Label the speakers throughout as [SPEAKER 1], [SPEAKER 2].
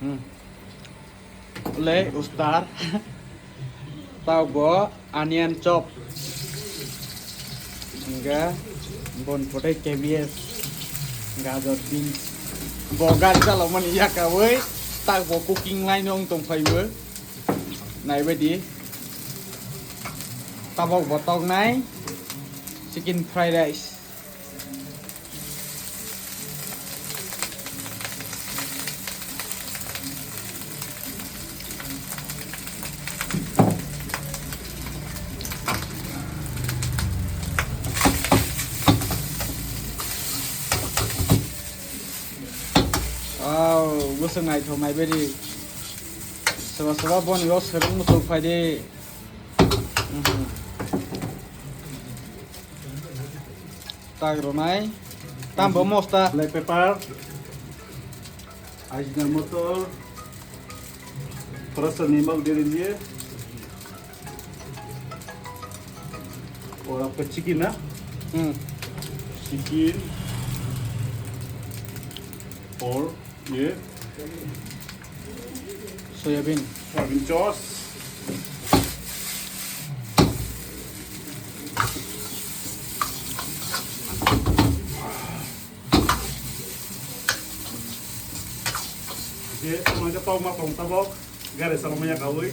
[SPEAKER 1] Le ustar tao bo onion chop enggak bon potai KBS gajar beans bogan kalau man iya kawai tao bo cooking line nong tong phai bơ này bây đi tao bo bo tong này chicken fried rice Gusto ngày thôi mày bây đi seba bon yo serong mo to phải đi tag rồi này tam bom mosta
[SPEAKER 2] Black pepper, Ajinomoto, थोड़ा सा नमक दे दीजिए और आपका chicken ना chicken और ये
[SPEAKER 1] soybean
[SPEAKER 2] soybean sauce ये semuanya pau ma pau tabok gare sama banyak kawui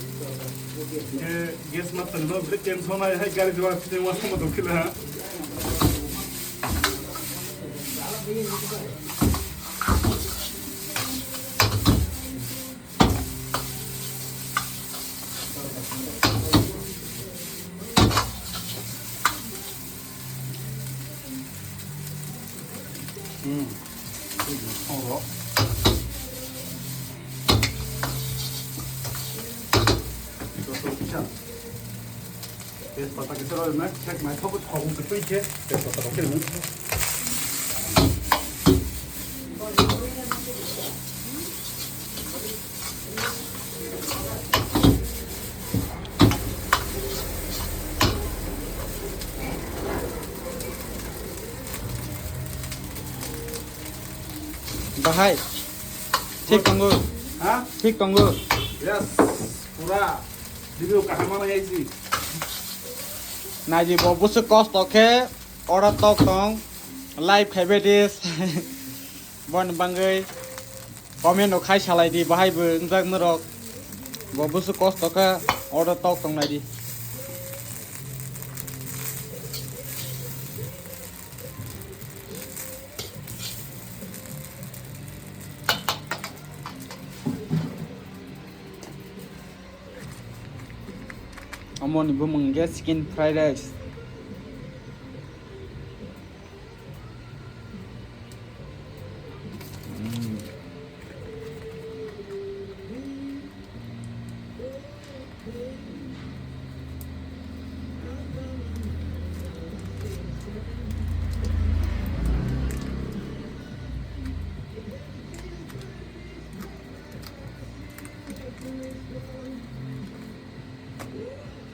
[SPEAKER 2] ये गैस मत तलबो ब्रेक कैंस होना है गाड़ी दवा फिटिंग वाला मत उखिला Oro. तेजपत्ता के सर मैं चेक मैं थोड़ा थोड़ा तो कोई के तेजपत्ता को खेलूं
[SPEAKER 1] bahai ठीक tunggu
[SPEAKER 2] हाँ
[SPEAKER 1] ठीक tunggu
[SPEAKER 2] यस पूरा रिव्यू कहाँ माना है इसी
[SPEAKER 1] này gì bộ bút sức cost ok order tóc tông live khai dis bon bangai comment nó khai salai đi bahai bơ ngak nurok bộ bút sức cost ok order tóc tông này đi Amon ibu mengge chicken fried rice